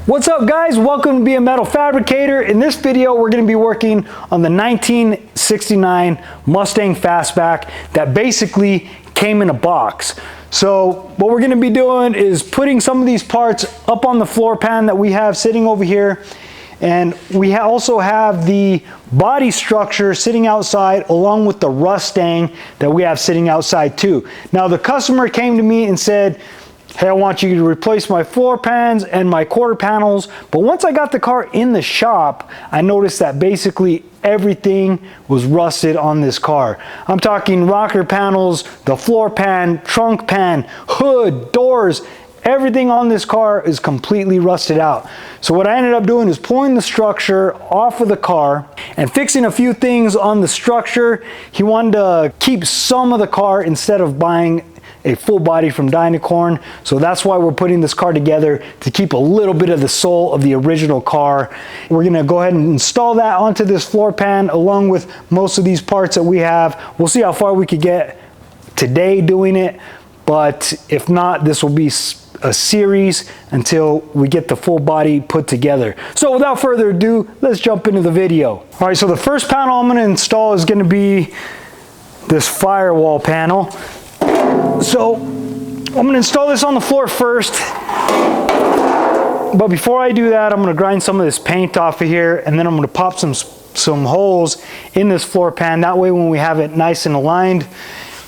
What's up guys, welcome to B.A.M.F Fabricator. In this video we're going to be working on the 1969 Mustang Fastback that basically came in a box. So what we're going to be doing is putting some of these parts up on the floor pan that we have sitting over here, and we also have the body structure sitting outside along with the Mustang that we have sitting outside too. Now the customer came to me and said, hey, I want you to replace my floor pans and my quarter panels. But once I got the car in the shop, I noticed that basically everything was rusted on this car. I'm talking rocker panels, the floor pan, trunk pan, hood, doors, everything on this car is completely rusted out. So what I ended up doing is pulling the structure off of the car and fixing a few things on the structure. He wanted to keep some of the car instead of buying a full body from Dynacorn. So that's why we're putting this car together, to keep a little bit of the soul of the original car. We're gonna go ahead and install that onto this floor pan along with most of these parts that we have. We'll see how far we could get today doing it, but if not, this will be a series until we get the full body put together. So without further ado, let's jump into the video. All right, so the first panel I'm gonna install is gonna be this Firewall panel. So I'm going to install this on the floor first, but before I do that, I'm going to grind some of this paint off of here, and then I'm going to pop some holes in this floor pan. That way when we have it nice and aligned,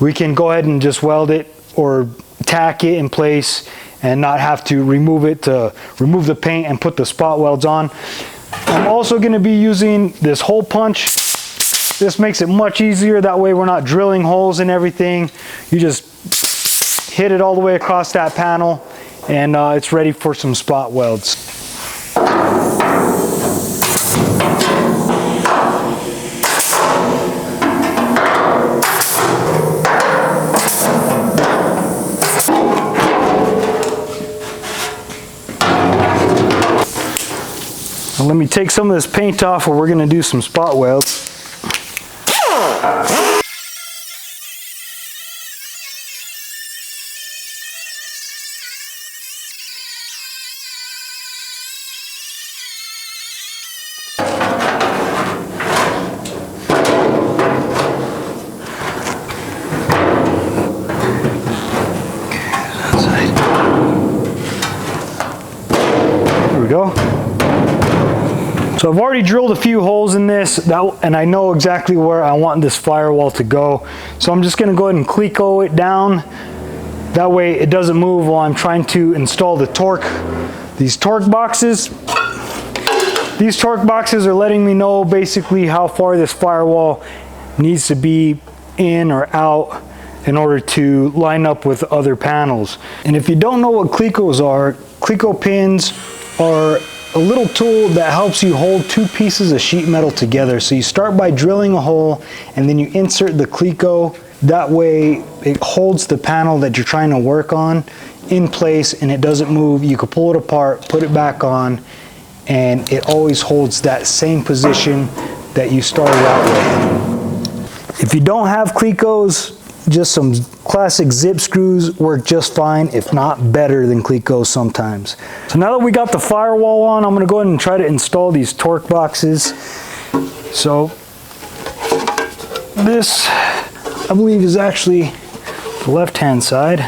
we can go ahead and just weld it or tack it in place and not have to remove it to remove the paint and put the spot welds on. I'm also going to be using this hole punch. This makes it much easier. That way we're not drilling holes in everything. You just hit it all the way across that panel, and it's ready for some spot welds. Now let me take some of this paint off, or we're going to do some spot welds. There we go. So I've already drilled a few holes in this, and I know exactly where I want this firewall to go. So I'm just going to go ahead and Cleco it down. That way it doesn't move while I'm trying to install the torque. These torque boxes. These torque boxes are letting me know basically how far this firewall needs to be in or out in order to line up with other panels. And if you don't know what Clecos are, Cleco pins are a little tool that helps you hold two pieces of sheet metal together. So you start by drilling a hole, and then you insert the Cleco. That way it holds the panel that you're trying to work on in place, and it doesn't move. You can pull it apart, put it back on, and it always holds that same position that you started out with. If you don't have Clecos, just some classic zip screws work just fine, if not better than Clecos sometimes. So now that we got the firewall on, I'm going to go ahead and try to install these torque boxes. So this, I believe, is actually the left-hand side.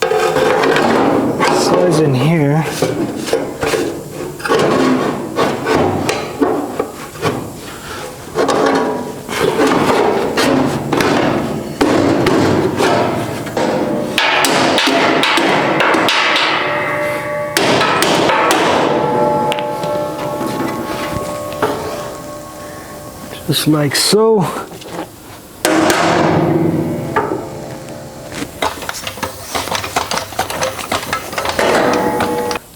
It slides in here. Just like so.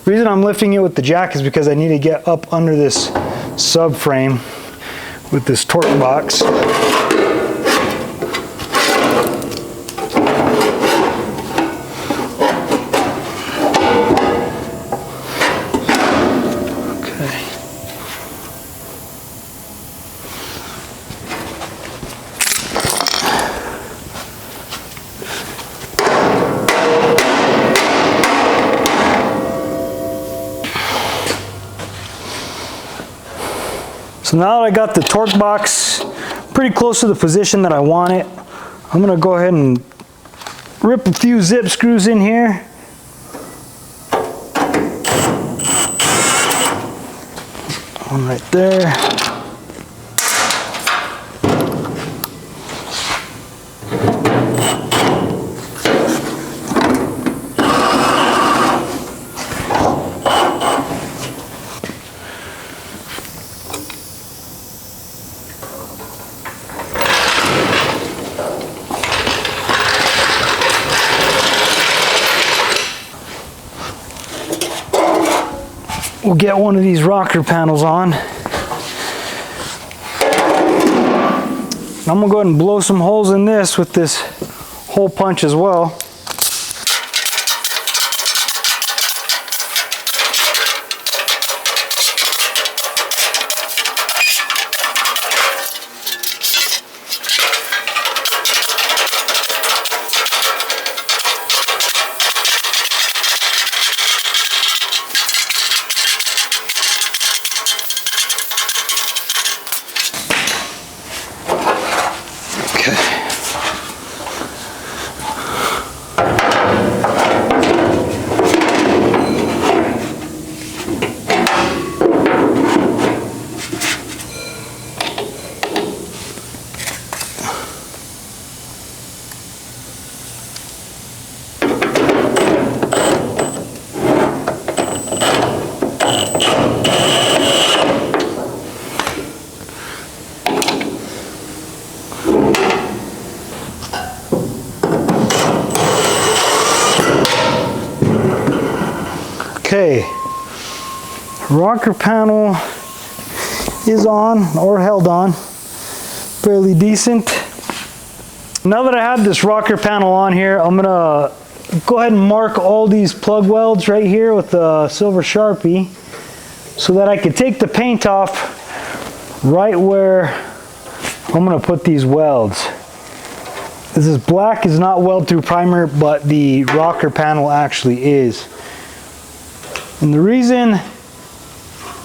The reason I'm lifting it with the jack is because I need to get up under this subframe with this torque box. So now that I got the torque box pretty close to the position that I want it, I'm gonna go ahead and rip a few zip screws in here. One right there. We'll get one of these rocker panels on. I'm gonna go ahead and blow some holes in this with this hole punch as well. Okay, rocker panel is on, or held on, fairly decent. Now that I have this rocker panel on here, I'm gonna go ahead and mark all these plug welds right here with the silver Sharpie so that I can take the paint off right where I'm gonna put these welds. This is black is not weld through primer, but the rocker panel actually is. And the reason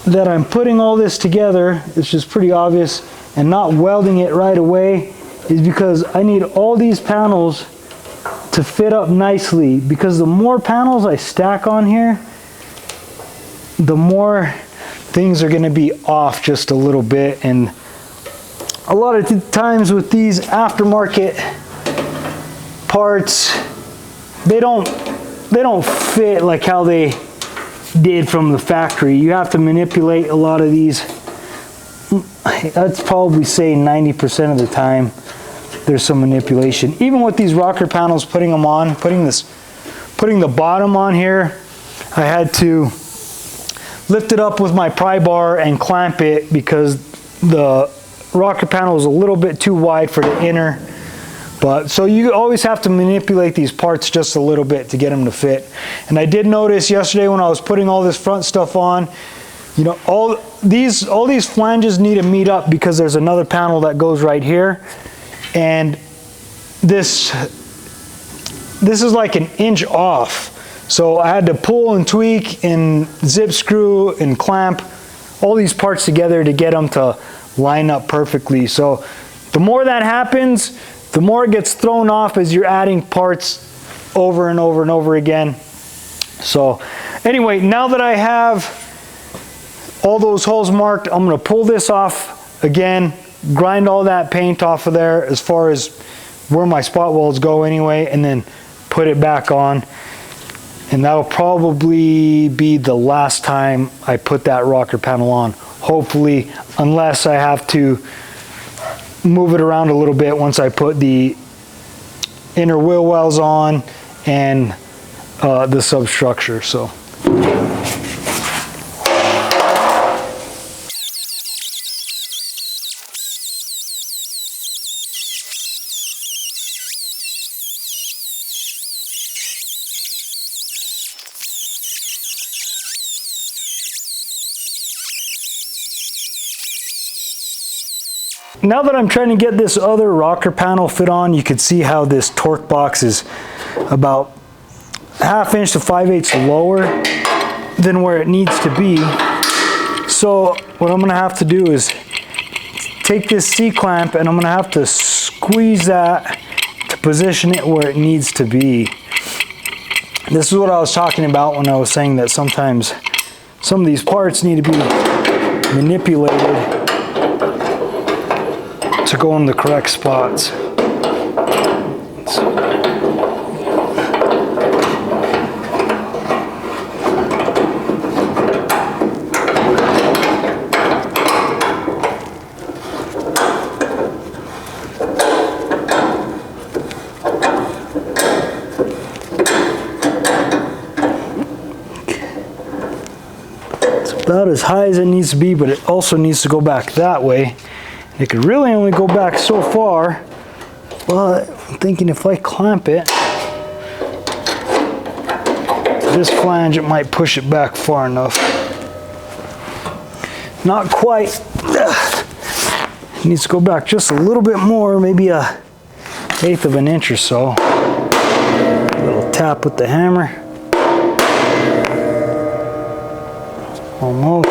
that I'm putting all this together, it's just pretty obvious, and not welding it right away, is because I need all these panels to fit up nicely, because the more panels I stack on here, the more things are going to be off just a little bit. And a lot of times with these aftermarket parts, they don't fit like how they did from the factory. You have to manipulate a lot of these. I'd probably say 90% of the time there's some manipulation. Even with these rocker panels, putting them on, putting the bottom on here, I had to lift it up with my pry bar and clamp it because the rocker panel is a little bit too wide for the inner. But so you always have to manipulate these parts just a little bit to get them to fit. And I did notice yesterday when I was putting all this front stuff on, you know, all these flanges need to meet up because there's another panel that goes right here, and this is like an inch off. So I had to pull and tweak and zip screw and clamp all these parts together to get them to line up perfectly. So the more that happens, the more it gets thrown off as you're adding parts over and over and over again. So anyway, now that I have all those holes marked, I'm gonna pull this off again, grind all that paint off of there as far as where my spot welds go anyway, and then put it back on. And that'll probably be the last time I put that rocker panel on, hopefully, unless I have to move it around a little bit once I put the inner wheel wells on and the substructure. So now that I'm trying to get this other rocker panel fit on, you can see how this torque box is about 1/2 inch to 5/8 lower than where it needs to be. So what I'm gonna have to do is take this C-clamp and I'm gonna have to squeeze that to position it where it needs to be. This is what I was talking about when I was saying that sometimes some of these parts need to be manipulated to go in the correct spots. About as high as it needs to be, but it also needs to go back that way. It could really only go back so far, but I'm thinking if I clamp it, this flange, it might push it back far enough. Not quite. It needs to go back just a little bit more, maybe a 1/8 of an inch or so. A little tap with the hammer. Almost.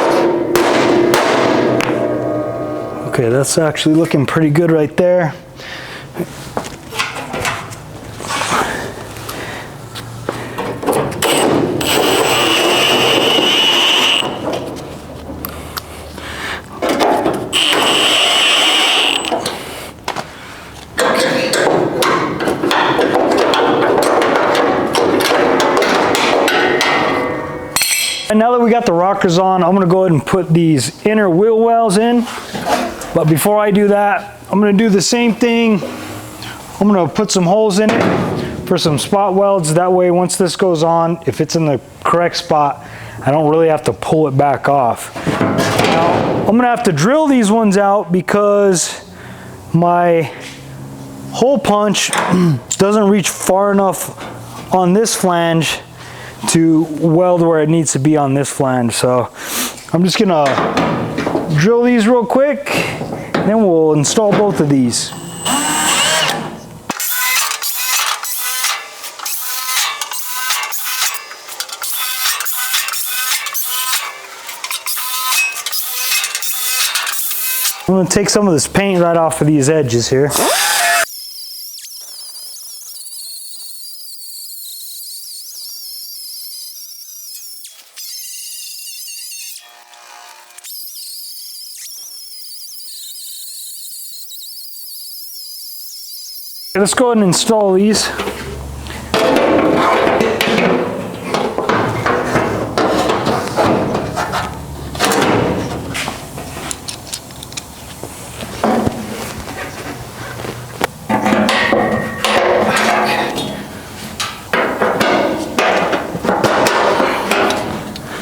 Okay, that's actually looking pretty good right there. And now that we got the rockers on, I'm gonna go ahead and put these inner wheel wells in. But before I do that, I'm gonna do the same thing. I'm gonna put some holes in it for some spot welds. That way, once this goes on, if it's in the correct spot, I don't really have to pull it back off. Now, I'm gonna have to drill these ones out because my hole punch doesn't reach far enough on this flange to weld where it needs to be on this flange. So I'm just gonna drill these real quick, and then we'll install both of these. I'm gonna take some of this paint right off of these edges here. Let's go ahead and install these.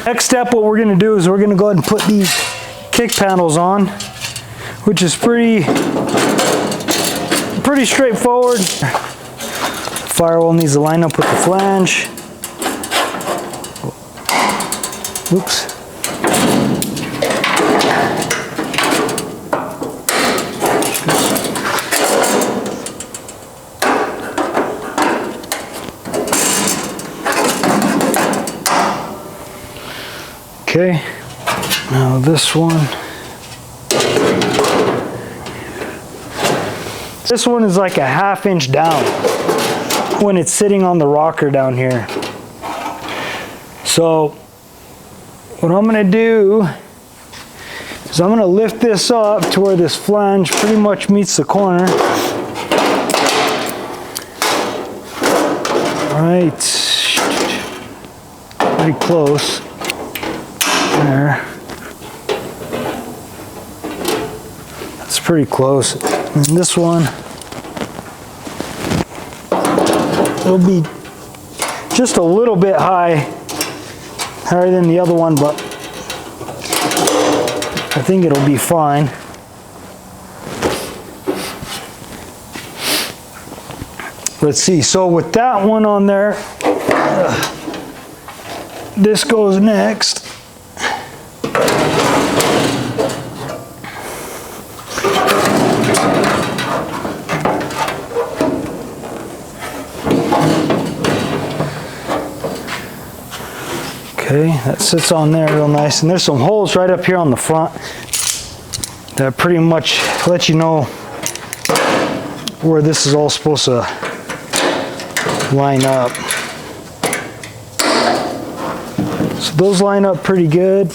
Next step, what we're going to do is we're going to go ahead and put these kick panels on, which is pretty straightforward. Firewall needs to line up with the flange. Oops. Okay, now this one. This one is like a 1/2 inch down when it's sitting on the rocker down here. So what I'm gonna do is I'm gonna lift this up to where this flange pretty much meets the corner. All right, pretty close there. That's pretty close. And this one, it'll be just a little bit higher than the other one, but I think it'll be fine. Let's see, so with that one on there, this goes next. Okay, that sits on there real nice, and there's some holes right up here on the front. that pretty much lets you know where this is all supposed to line up. So those line up pretty good.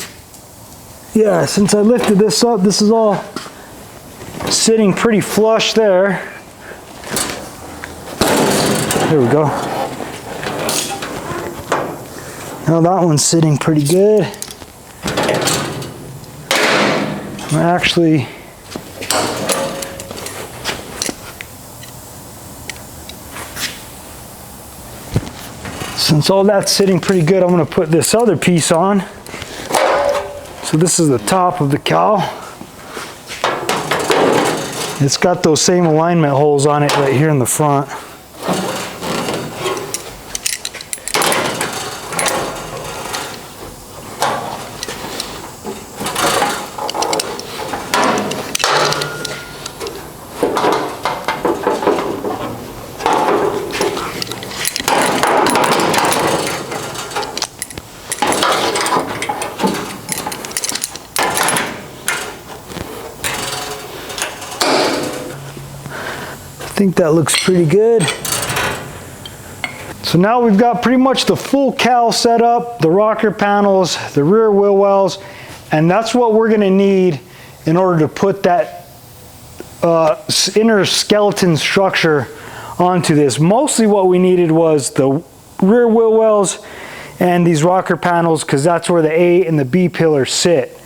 Yeah, since I lifted this up, this is all sitting pretty flush there. There we go. Now that one's sitting pretty good. I'm actually since all that's sitting pretty good, I'm going to put this other piece on. So this is the top of the cowl. It's got those same alignment holes on it right here in the front. I think that looks pretty good. So now we've got pretty much the full cowl set up, the rocker panels, the rear wheel wells, and that's what we're going to need in order to put that inner skeleton structure onto this. Mostly what we needed was the rear wheel wells and these rocker panels, because that's where the A and the B pillars sit.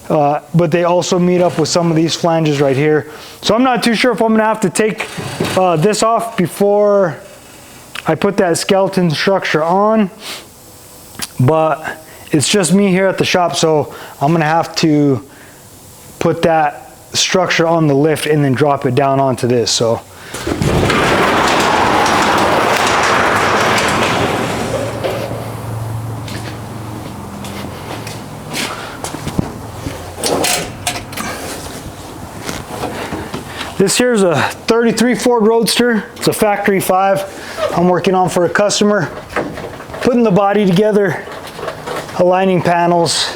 But they also meet up with some of these flanges right here. So I'm not too sure if I'm going to have to take this off before I put that skeleton structure on. But it's just me here at the shop, so I'm going to have to put that structure on the lift and then drop it down onto this. So this here is a 33 Ford Roadster. It's a factory 5 I'm working on for a customer. Putting the body together, aligning panels,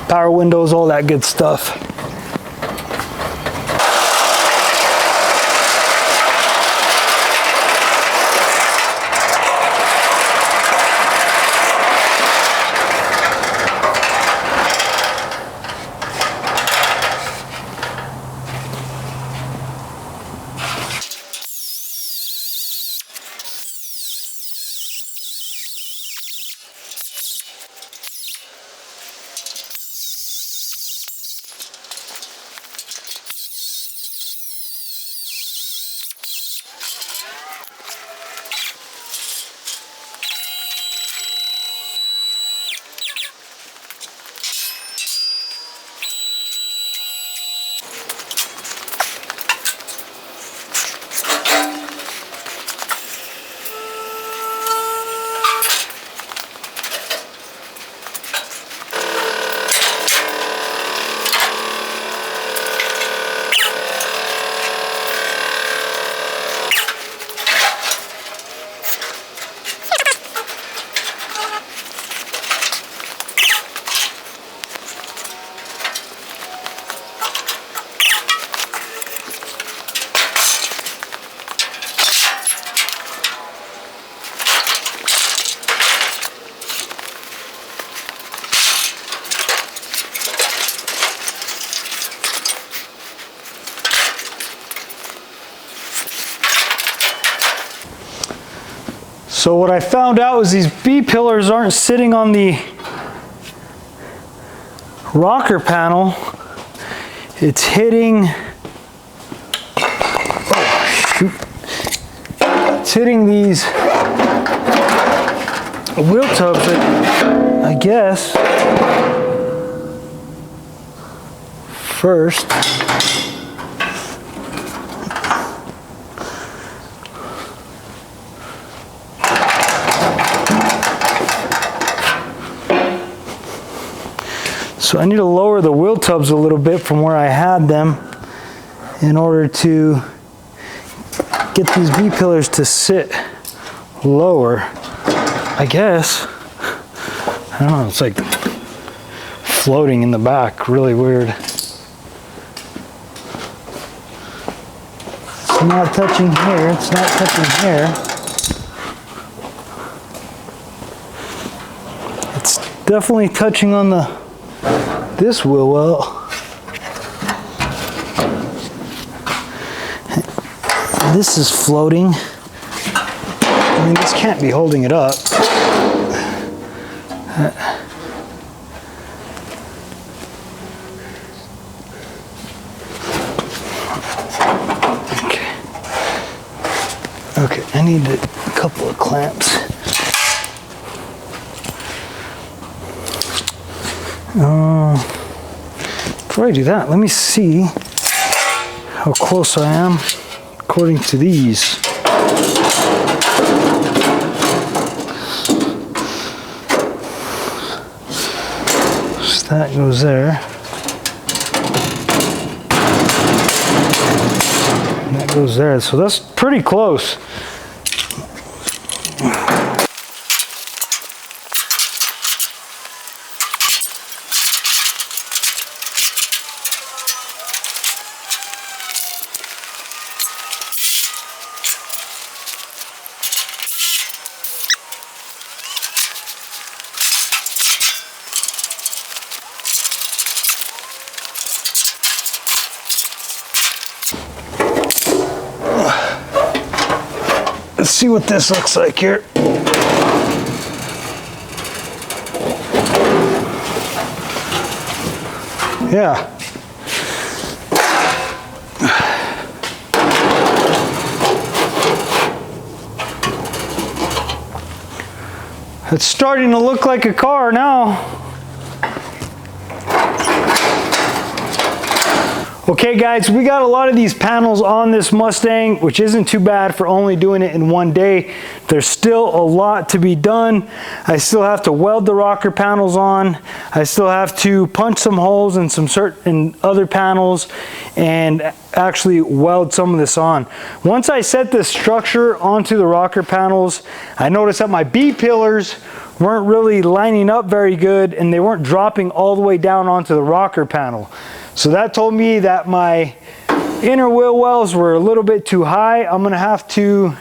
power windows, all that good stuff. So what I found out was these B pillars aren't sitting on the rocker panel. It's hitting, oh shoot, it's hitting these wheel tubs, I guess, first. So I need to lower the wheel tubs a little bit from where I had them in order to get these B pillars to sit lower, I guess. I don't know, it's like floating in the back, really weird. It's not touching here. It's not touching here. It's definitely touching on this wheel well. This is floating. I mean, this can't be holding it up. Okay, I need a couple of clamps. Before I do that, let me see how close I am according to these. So that goes there. And that goes there. So that's pretty close. Let's see what this looks like here. Yeah. It's starting to look like a car now. Okay guys, we got a lot of these panels on this Mustang, which isn't too bad for only doing it in one day. There's still a lot to be done. I still have to weld the rocker panels on. I still have to punch some holes in some certain other panels and actually weld some of this on. Once I set this structure onto the rocker panels, I noticed that my B-pillars weren't really lining up very good and they weren't dropping all the way down onto the rocker panel. So that told me that my inner wheel wells were a little bit too high. I'm gonna have to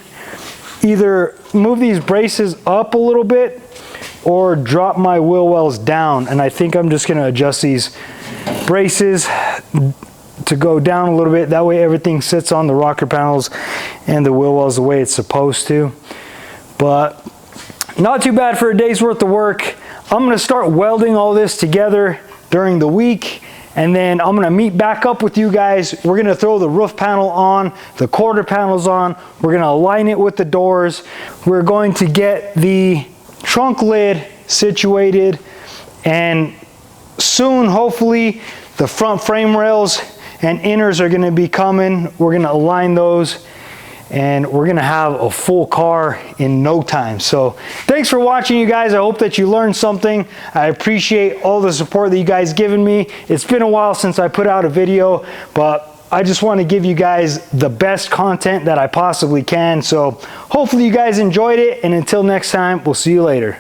either move these braces up a little bit or drop my wheel wells down. And I think I'm just gonna adjust these braces to go down a little bit. That way everything sits on the rocker panels and the wheel wells the way it's supposed to. But not too bad for a day's worth of work. I'm gonna start welding all this together during the week. And then I'm gonna meet back up with you guys. We're gonna throw the roof panel on, the quarter panels on. We're gonna align it with the doors. We're going to get the trunk lid situated. And soon, hopefully, the front frame rails and inners are gonna be coming. We're gonna align those. And we're gonna have a full car in no time. So thanks for watching, you guys. I hope that you learned something. I appreciate all the support that you guys given me. It's been a while since I put out a video, but I just want to give you guys the best content that I possibly can. So hopefully you guys enjoyed it, and until next time, we'll see you later.